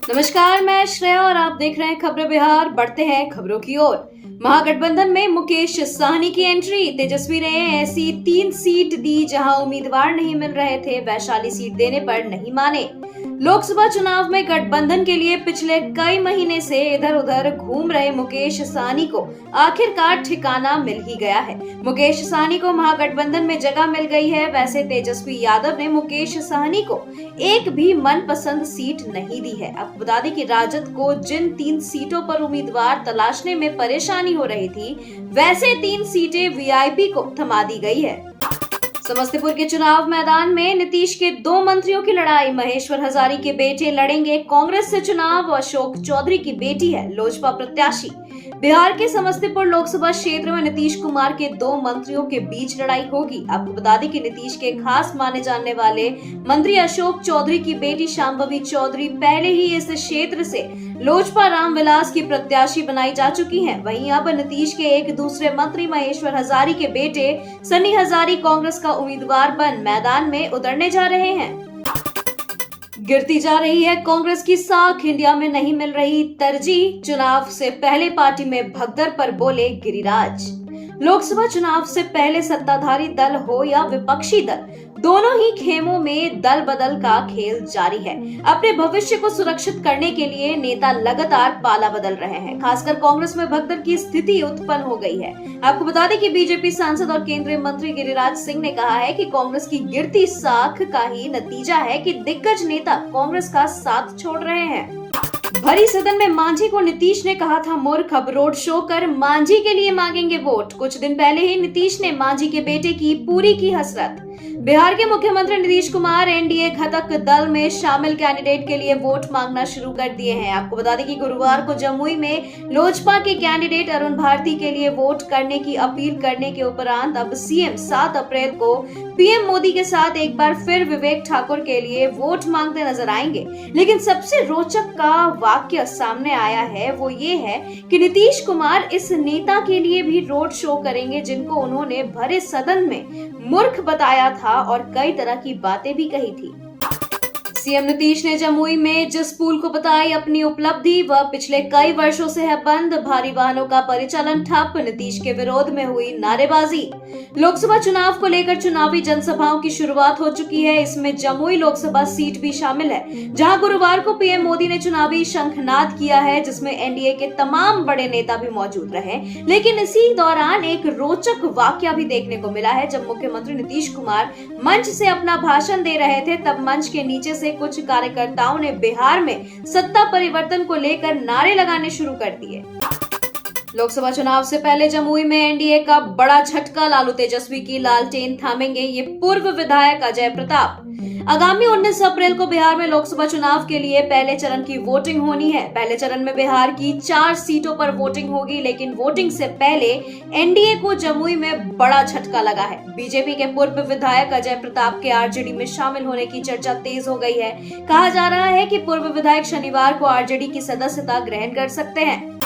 नमस्कार, मैं श्रेया और आप देख रहे हैं खबरें बिहार। बढ़ते हैं खबरों की ओर। महागठबंधन में मुकेश साहनी की एंट्री। तेजस्वी ने ऐसी 3 सीट दी जहां उम्मीदवार नहीं मिल रहे थे, वैशाली सीट देने पर नहीं माने। लोकसभा चुनाव में गठबंधन के लिए पिछले कई महीने से इधर उधर घूम रहे मुकेश साहनी को आखिरकार ठिकाना मिल ही गया है। मुकेश साहनी को महागठबंधन में जगह मिल गई है। वैसे तेजस्वी यादव ने मुकेश साहनी को एक भी मनपसंद सीट नहीं दी है। आपको बता दें कि राजद को जिन 3 सीटों पर उम्मीदवार तलाशने में परेशानी हो रही थी, वैसे 3 सीटें वीआईपी को थमा दी गई है। समस्तीपुर के चुनाव मैदान में नीतीश के 2 मंत्रियों की लड़ाई। महेश्वर हजारी के बेटे लड़ेंगे कांग्रेस से चुनाव। अशोक चौधरी की बेटी है लोजपा प्रत्याशी। बिहार के समस्तीपुर लोकसभा क्षेत्र में नीतीश कुमार के 2 मंत्रियों के बीच लड़ाई होगी। आपको बता दें कि नीतीश के खास माने जाने वाले मंत्री अशोक चौधरी की बेटी शांभवी चौधरी पहले ही इस क्षेत्र से लोजपा रामविलास की प्रत्याशी बनाई जा चुकी हैं। वहीं अब नीतीश के एक दूसरे मंत्री महेश्वर हजारी के बेटे सन्नी हजारी कांग्रेस का उम्मीदवार बन मैदान में उतरने जा रहे हैं। गिरती जा रही है कांग्रेस की साख, इंडिया में नहीं मिल रही तरजीह। चुनाव से पहले पार्टी में भगदड़ पर बोले गिरिराज। लोकसभा चुनाव से पहले सत्ताधारी दल हो या विपक्षी दल, दोनों ही खेमों में दल बदल का खेल जारी है। अपने भविष्य को सुरक्षित करने के लिए नेता लगातार पाला बदल रहे हैं। खासकर कांग्रेस में भगदड़ की स्थिति उत्पन्न हो गई है। आपको बता दें कि बीजेपी सांसद और केंद्रीय मंत्री गिरिराज सिंह ने कहा है कि कांग्रेस की गिरती साख का ही नतीजा है कि दिग्गज नेता कांग्रेस का साथ छोड़ रहे हैं। भरी सदन में मांझी को नीतीश ने कहा था मूर्ख। अब रोड शो कर मांझी के लिए मांगेंगे वोट। कुछ दिन पहले ही नीतीश ने मांझी के बेटे की पूरी की हसरत। बिहार के मुख्यमंत्री नीतीश कुमार एनडीए घटक दल में शामिल कैंडिडेट के लिए वोट मांगना शुरू कर दिए हैं। आपको बता दें कि गुरुवार को जमुई में लोजपा के कैंडिडेट अरुण भारती के लिए वोट करने की अपील करने के उपरांत अब सीएम 7 अप्रैल को पीएम मोदी के साथ एक बार फिर विवेक ठाकुर के लिए वोट मांगते नजर आएंगे। लेकिन सबसे रोचक का वाक्य सामने आया है, वो ये है कि नीतीश कुमार इस नेता के लिए भी रोड शो करेंगे जिनको उन्होंने भरे सदन में मूर्ख बताया था और कई तरह की बातें भी कही थी। सीएम नीतीश ने जमुई में जिस पुल को बताई अपनी उपलब्धि, वह पिछले कई वर्षों से है बंद। भारी वाहनों का परिचालन ठप। नीतीश के विरोध में हुई नारेबाजी। लोकसभा चुनाव को लेकर चुनावी जनसभाओं की शुरुआत हो चुकी है। इसमें जमुई लोकसभा सीट भी शामिल है, जहां गुरुवार को पीएम मोदी ने चुनावी शंखनाद किया है, जिसमें एनडीए के तमाम बड़े नेता भी मौजूद रहे। लेकिन इसी दौरान एक रोचक वाकया भी देखने को मिला है। जब मुख्यमंत्री नीतीश कुमार मंच से अपना भाषण दे रहे थे, तब मंच के नीचे से कुछ कार्यकर्ताओं ने बिहार में सत्ता परिवर्तन को लेकर नारे लगाने शुरू कर दिए। लोकसभा चुनाव से पहले जमुई में एनडीए का बड़ा झटका। लालू तेजस्वी की लालटेन थामेंगे ये पूर्व विधायक अजय प्रताप। आगामी 19 अप्रैल को बिहार में लोकसभा चुनाव के लिए पहले चरण की वोटिंग होनी है। पहले चरण में बिहार की 4 सीटों पर वोटिंग होगी, लेकिन वोटिंग से पहले एनडीए को जमुई में बड़ा झटका लगा है। बीजेपी के पूर्व विधायक अजय प्रताप के आरजेडी में शामिल होने की चर्चा तेज हो गई है। कहा जा रहा है कि पूर्व विधायक शनिवार को आरजेडी की सदस्यता ग्रहण कर सकते हैं।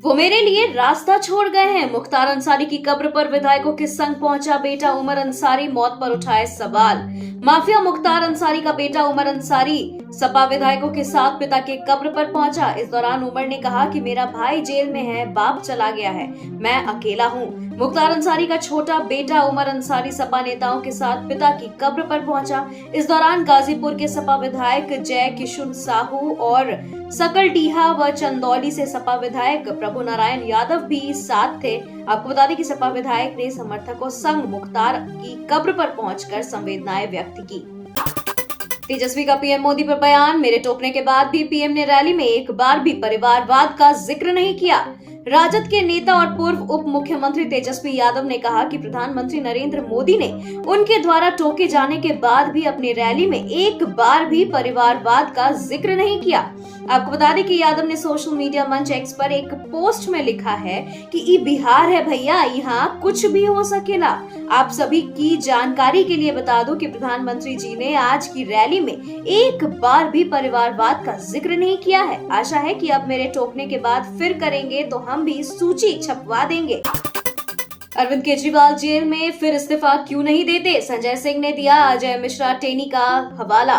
वो मेरे लिए रास्ता छोड़ गए हैं। मुख्तार अंसारी की कब्र पर विधायकों के संग पहुंचा बेटा उमर अंसारी, मौत पर उठाए सवाल। माफिया मुख्तार अंसारी का बेटा उमर अंसारी सपा विधायकों के साथ पिता के कब्र पर पहुंचा। इस दौरान उमर ने कहा कि मेरा भाई जेल में है, बाप चला गया है, मैं अकेला हूं। मुख्तार अंसारी का छोटा बेटा उमर अंसारी सपा नेताओं के साथ पिता की कब्र पर पहुंचा। इस दौरान गाजीपुर के सपा विधायक जय किशुन साहू और सकलडीहा व चंदौली से सपा विधायक प्रभु नारायण यादव भी साथ थे। आपको बता दें कि सपा विधायक ने समर्थकों संग मुख्तार की कब्र पर पहुंचकर संवेदनाएं व्यक्त की। तेजस्वी का पीएम मोदी पर बयान। मेरे टोकने के बाद भी पीएम ने रैली में एक बार भी परिवारवाद का जिक्र नहीं किया। राजद के नेता और पूर्व उप मुख्यमंत्री तेजस्वी यादव ने कहा कि प्रधानमंत्री नरेंद्र मोदी ने उनके द्वारा टोके जाने के बाद भी अपनी रैली में एक बार भी परिवारवाद का जिक्र नहीं किया। आपको बता दें कि यादव ने सोशल मीडिया मंच एक्स पर एक पोस्ट में लिखा है कि ये बिहार है भैया, यहाँ कुछ भी हो सकेला। आप सभी की जानकारी के लिए बता दूं कि प्रधानमंत्री जी ने आज की रैली में एक बार भी परिवारवाद का जिक्र नहीं किया है। आशा है कि अब मेरे टोकने के बाद फिर करेंगे तो हम भी सूची छपवा देंगे। अरविंद केजरीवाल जेल में फिर इस्तीफा क्यों नहीं देते? संजय सिंह ने दिया अजय मिश्रा टेनी का हवाला।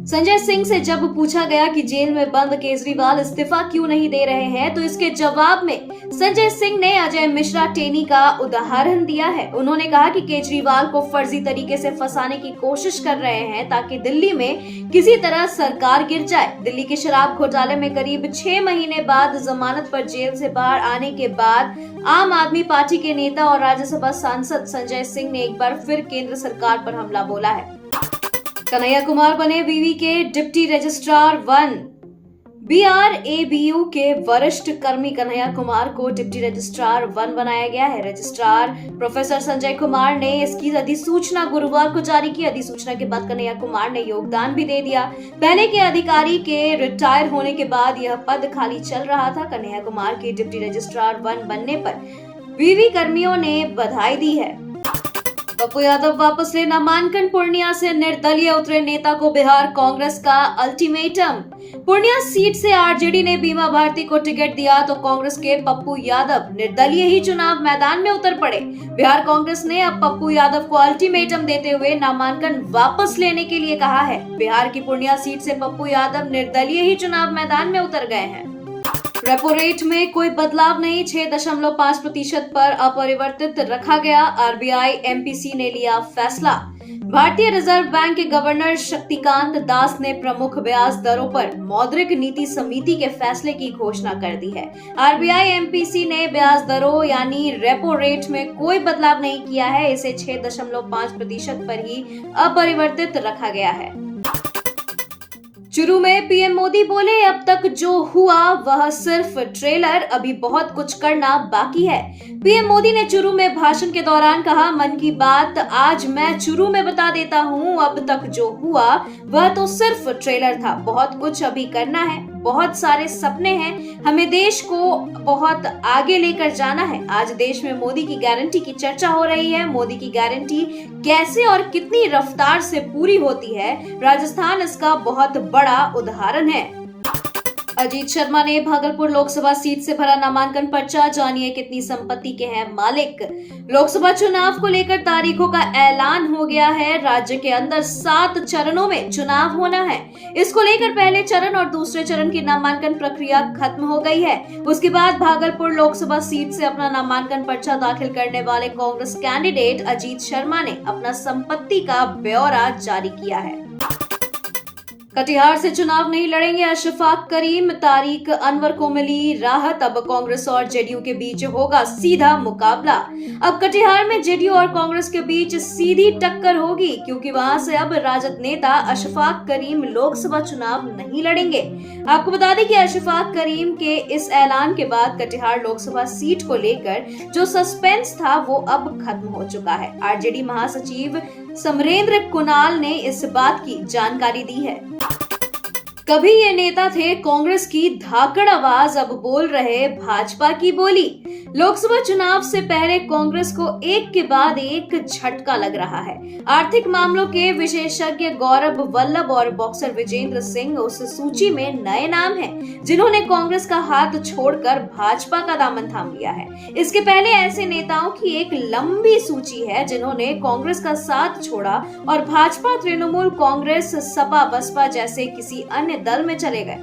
संजय सिंह से जब पूछा गया कि जेल में बंद केजरीवाल इस्तीफा क्यों नहीं दे रहे हैं, तो इसके जवाब में संजय सिंह ने अजय मिश्रा टेनी का उदाहरण दिया है। उन्होंने कहा कि केजरीवाल को फर्जी तरीके से फंसाने की कोशिश कर रहे हैं ताकि दिल्ली में किसी तरह सरकार गिर जाए। दिल्ली के शराब घोटाले में करीब 6 महीने बाद जमानत पर जेल से बाहर आने के बाद आम आदमी पार्टी के नेता और राज्यसभा सांसद संजय सिंह ने एक बार फिर केंद्र सरकार पर हमला बोला है। कन्हैया कुमार बने विवि के डिप्टी रजिस्ट्रार 1। BRABU के वरिष्ठ कर्मी कन्हैया कुमार को डिप्टी रजिस्ट्रार 1 बनाया गया है। रजिस्ट्रार प्रोफेसर संजय कुमार ने इसकी अधिसूचना गुरुवार को जारी की। अधिसूचना के बाद कन्हैया कुमार ने योगदान भी दे दिया। पहले के अधिकारी के रिटायर होने के बाद यह पद खाली चल रहा था। कन्हैया कुमार के डिप्टी रजिस्ट्रार 1 बनने पर विवि कर्मियों ने बधाई दी है। पप्पू यादव वापस ले नामांकन। पूर्णिया से निर्दलीय उतरे नेता को बिहार कांग्रेस का अल्टीमेटम। पूर्णिया सीट से आरजेडी ने बीमा भारती को टिकट दिया तो कांग्रेस के पप्पू यादव निर्दलीय ही चुनाव मैदान में उतर पड़े। बिहार कांग्रेस ने अब पप्पू यादव को अल्टीमेटम देते हुए नामांकन वापस लेने के लिए कहा है। बिहार की पूर्णिया सीट से पप्पू यादव निर्दलीय ही चुनाव मैदान में उतर गए हैं। रेपो रेट में कोई बदलाव नहीं, 6.5% पर अपरिवर्तित रखा गया। RBI MPC ने लिया फैसला। भारतीय रिजर्व बैंक के गवर्नर शक्तिकांत दास ने प्रमुख ब्याज दरों पर मौद्रिक नीति समिति के फैसले की घोषणा कर दी है। RBI MPC ने ब्याज दरों यानी रेपो रेट में कोई बदलाव नहीं किया है। इसे 6.5% पर ही अपरिवर्तित रखा गया है। चुरू में पीएम मोदी बोले, अब तक जो हुआ वह सिर्फ ट्रेलर, अभी बहुत कुछ करना बाकी है। पीएम मोदी ने चुरू में भाषण के दौरान कहा, मन की बात आज मैं चुरू में बता देता हूँ, अब तक जो हुआ वह तो सिर्फ ट्रेलर था, बहुत कुछ अभी करना है, बहुत सारे सपने हैं, हमें देश को बहुत आगे लेकर जाना है। आज देश में मोदी की गारंटी की चर्चा हो रही है। मोदी की गारंटी कैसे और कितनी रफ्तार से पूरी होती है, राजस्थान इसका बहुत बड़ा उदाहरण है। अजीत शर्मा ने भागलपुर लोकसभा सीट से भरा नामांकन पर्चा। जानिए कितनी संपत्ति के हैं मालिक। लोकसभा चुनाव को लेकर तारीखों का ऐलान हो गया है। राज्य के अंदर 7 चरणों में चुनाव होना है। इसको लेकर पहले चरण और दूसरे चरण की नामांकन प्रक्रिया खत्म हो गई है। उसके बाद भागलपुर लोकसभा सीट से अपना नामांकन पर्चा दाखिल करने वाले कांग्रेस कैंडिडेट अजीत शर्मा ने अपना संपत्ति का ब्यौरा जारी किया है। कटिहार से चुनाव नहीं लड़ेंगे अशफाक करीम। तारिक अनवर को मिली राहत। अब कांग्रेस और जेडीयू के बीच होगा सीधा मुकाबला। अब कटिहार में जेडीयू और कांग्रेस के बीच सीधी टक्कर होगी, क्योंकि वहां से अब राजद नेता अशफाक करीम लोकसभा चुनाव नहीं लड़ेंगे। आपको बता दें कि अशफाक करीम के इस ऐलान के बाद कटिहार लोकसभा सीट को लेकर जो सस्पेंस था वो अब खत्म हो चुका है। आरजेडी महासचिव समरेंद्र कुणाल ने इस बात की जानकारी दी है। कभी ये नेता थे कांग्रेस की धाकड़ आवाज, अब बोल रहे भाजपा की बोली। लोकसभा चुनाव से पहले कांग्रेस को एक के बाद एक झटका लग रहा है। आर्थिक मामलों के विशेषज्ञ गौरव वल्लभ और बॉक्सर विजेंद्र सिंह उस सूची में नए नाम हैं, जिन्होंने कांग्रेस का हाथ छोड़कर भाजपा का दामन थाम लिया है। इसके पहले ऐसे नेताओं की एक लंबी सूची है जिन्होंने कांग्रेस का साथ छोड़ा और भाजपा, तृणमूल कांग्रेस, सपा, बसपा जैसे किसी अन्य दल में चले गए।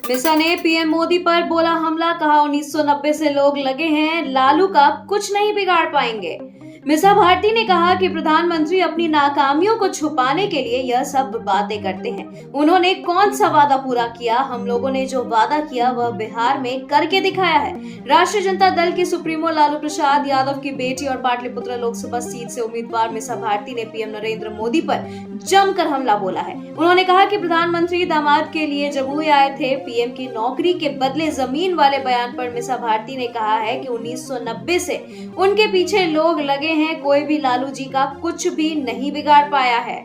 मिसा ने पीएम मोदी पर बोला हमला, कहा 1990 से लोग लगे हैं, लालू का कुछ नहीं बिगाड़ पाएंगे। मिसा भारती ने कहा कि प्रधानमंत्री अपनी नाकामियों को छुपाने के लिए यह सब बातें करते हैं। उन्होंने कौन सा वादा पूरा किया? हम लोगों ने जो वादा किया वह बिहार में करके दिखाया है। राष्ट्रीय जनता दल के सुप्रीमो लालू प्रसाद यादव की बेटी और पाटलिपुत्र लोकसभा सीट से उम्मीदवार मिसा भारती ने पीएम नरेंद्र मोदी पर जमकर हमला बोला है। उन्होंने कहा कि प्रधानमंत्री दामाद के लिए जमुई आए थे। पीएम की नौकरी के बदले जमीन वाले बयान पर मिसा भारती ने कहा है कि 1990 से उनके पीछे लोग लगे हैं, कोई भी लालू जी का कुछ भी नहीं बिगाड़ पाया है।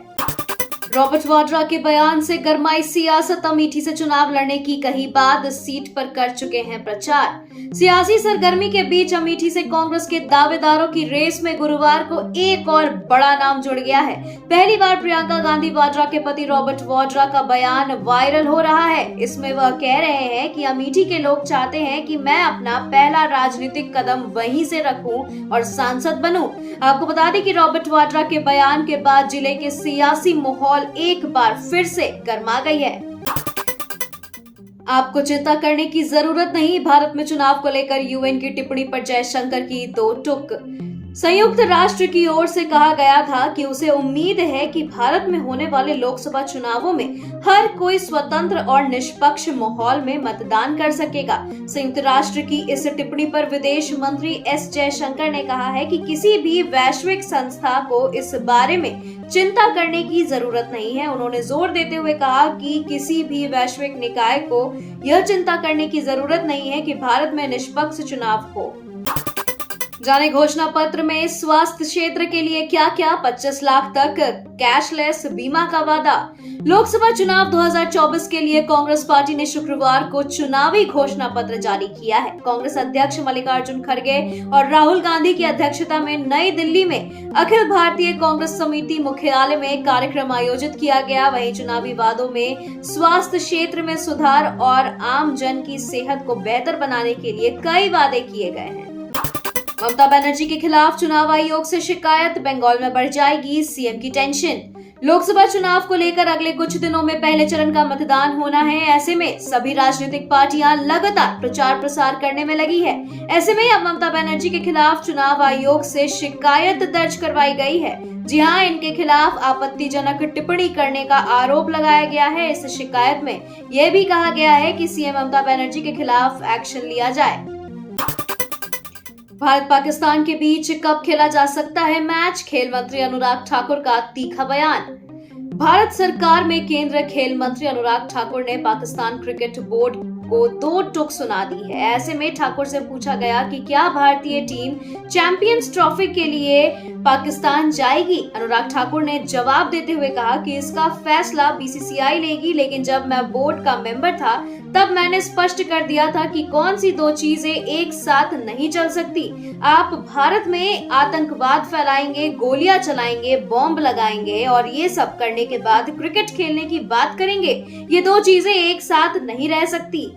रॉबर्ट वाड्रा के बयान से गरमाई सियासत। अमेठी से चुनाव लड़ने की कही बात, सीट पर कर चुके हैं प्रचार। सियासी सरगर्मी के बीच अमेठी से कांग्रेस के दावेदारों की रेस में गुरुवार को एक और बड़ा नाम जुड़ गया है। पहली बार प्रियंका गांधी वाड्रा के पति रॉबर्ट वाड्रा का बयान वायरल हो रहा है। इसमें वह कह रहे हैं कि अमेठी के लोग चाहते हैं कि मैं अपना पहला राजनीतिक कदम वहीं से रखूं और सांसद बनूं। आपको बता दें कि रॉबर्ट वाड्रा के बयान के बाद जिले के सियासी माहौल माहौल एक बार फिर से गर्मा गई है। आपको चिंता करने की जरूरत नहीं, भारत में चुनाव को लेकर यूएन की टिप्पणी पर जयशंकर की दो टुक। संयुक्त राष्ट्र की ओर से कहा गया था कि उसे उम्मीद है कि भारत में होने वाले लोकसभा चुनावों में हर कोई स्वतंत्र और निष्पक्ष माहौल में मतदान कर सकेगा। संयुक्त राष्ट्र की इस टिप्पणी पर विदेश मंत्री एस जयशंकर ने कहा है कि किसी भी वैश्विक संस्था को इस बारे में चिंता करने की जरूरत नहीं है। उन्होंने जोर देते हुए कहा कि किसी भी वैश्विक निकाय को यह चिंता करने की जरूरत नहीं है कि भारत में निष्पक्ष चुनाव हो। जाने घोषणा पत्र में स्वास्थ्य क्षेत्र के लिए क्या क्या, 25 लाख तक कैशलेस बीमा का वादा। लोकसभा चुनाव 2024 के लिए कांग्रेस पार्टी ने शुक्रवार को चुनावी घोषणा पत्र जारी किया है। कांग्रेस अध्यक्ष मल्लिकार्जुन खड़गे और राहुल गांधी की अध्यक्षता में नई दिल्ली में अखिल भारतीय कांग्रेस समिति मुख्यालय में कार्यक्रम आयोजित किया गया। वहीं चुनावी वादों में स्वास्थ्य क्षेत्र में सुधार और आम जन की सेहत को बेहतर बनाने के लिए कई वादे किए गए हैं। ममता बनर्जी के खिलाफ चुनाव आयोग से शिकायत, बंगाल में बढ़ जाएगी सीएम की टेंशन। लोकसभा चुनाव को लेकर अगले कुछ दिनों में पहले चरण का मतदान होना है। ऐसे में सभी राजनीतिक पार्टियां लगातार प्रचार प्रसार करने में लगी है। ऐसे में अब ममता बनर्जी के खिलाफ चुनाव आयोग से शिकायत दर्ज करवाई गई है। जी हां, इनके खिलाफ आपत्तिजनक टिप्पणी करने का आरोप लगाया गया है। इस शिकायत में यह भी कहा गया है कि सीएम ममता बनर्जी के खिलाफ एक्शन लिया जाए। भारत पाकिस्तान के बीच कब खेला जा सकता है मैच, खेल मंत्री अनुराग ठाकुर का तीखा बयान। भारत सरकार में केंद्रीय खेल मंत्री अनुराग ठाकुर ने पाकिस्तान क्रिकेट बोर्ड को दो टुक सुना दी है। ऐसे में ठाकुर से पूछा गया कि क्या भारतीय टीम चैंपियंस ट्रॉफी के लिए पाकिस्तान जाएगी। अनुराग ठाकुर ने जवाब देते हुए कहा कि इसका फैसला बीसीसीआई लेगी, लेकिन जब मैं बोर्ड का मेंबर था तब मैंने स्पष्ट कर दिया था कि कौन सी दो चीजें एक साथ नहीं चल सकती। आप भारत में आतंकवाद फैलाएंगे, गोलियां चलाएंगे, बॉम्ब लगाएंगे और ये सब करने के बाद क्रिकेट खेलने की बात करेंगे। ये दो चीजें एक साथ नहीं रह सकती।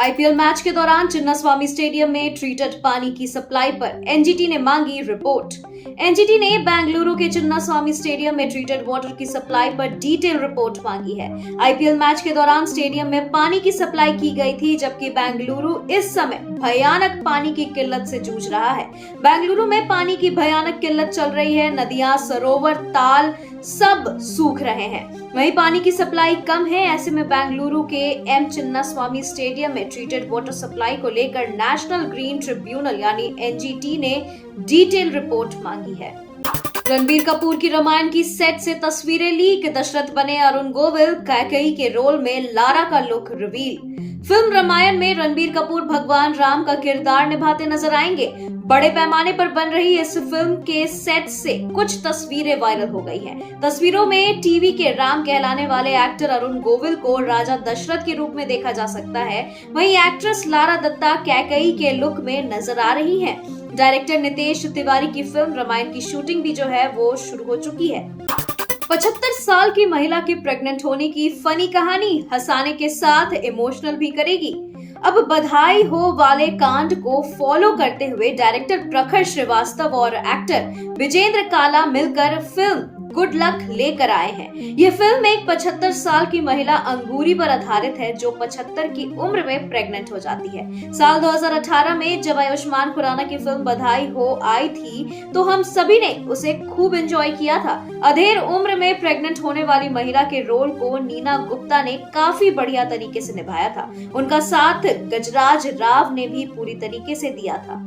आईपीएल मैच के दौरान चिन्नास्वामी स्टेडियम में ट्रीटेड पानी की सप्लाई पर एनजीटी ने मांगी रिपोर्ट। एनजीटी ने बेंगलुरु के चिन्नास्वामी स्टेडियम में ट्रीटेड वाटर की सप्लाई पर डिटेल रिपोर्ट मांगी है। आईपीएल मैच के दौरान स्टेडियम में पानी की सप्लाई की गई थी, जबकि बेंगलुरु इस समय भयानक पानी की किल्लत से जूझ रहा है। बेंगलुरु में पानी की भयानक किल्लत चल रही है। नदियां, सरोवर, ताल सब सूख रहे हैं। वहीं पानी की सप्लाई कम है। ऐसे में बेंगलुरु के एम चिन्नास्वामी स्टेडियम में ट्रीटेड वाटर सप्लाई को लेकर नेशनल ग्रीन ट्रिब्यूनल यानी एनजीटी ने डिटेल रिपोर्ट मांगी है। रणबीर कपूर की रामायण की सेट से तस्वीरें लीक, दशरथ बने अरुण गोविल, कैकेयी के रोल में लारा का लुक रिवील। फिल्म रामायण में रणबीर कपूर भगवान राम का किरदार निभाते नजर आएंगे। बड़े पैमाने पर बन रही इस फिल्म के सेट से कुछ तस्वीरें वायरल हो गई हैं। तस्वीरों में टीवी के राम कहलाने वाले एक्टर अरुण गोविल को राजा दशरथ के रूप में देखा जा सकता है। वहीं एक्ट्रेस लारा दत्ता कैकेयी के लुक में नजर आ रही हैं। डायरेक्टर नितेश तिवारी की फिल्म रामायण की शूटिंग भी जो है वो शुरू हो चुकी है। 75 साल की महिला के प्रेग्नेंट होने की फनी कहानी हंसाने के साथ इमोशनल भी करेगी। अब बधाई हो वाले कांड को फॉलो करते हुए डायरेक्टर प्रखर श्रीवास्तव और एक्टर विजेंद्र काला मिलकर फिल्म गुड लक लेकर आए हैं। ये फिल्म एक 75 साल की महिला अंगूरी पर आधारित है जो 75 की उम्र में प्रेग्नेंट हो जाती है। साल 2018 में जब आयुष्मान खुराना की फिल्म बधाई हो आई थी तो हम सभी ने उसे खूब एंजॉय किया था। अधेड़ उम्र में प्रेग्नेंट होने वाली महिला के रोल को नीना गुप्ता ने काफी बढ़िया तरीके से निभाया था। उनका साथ गजराज राव ने भी पूरी तरीके से दिया था।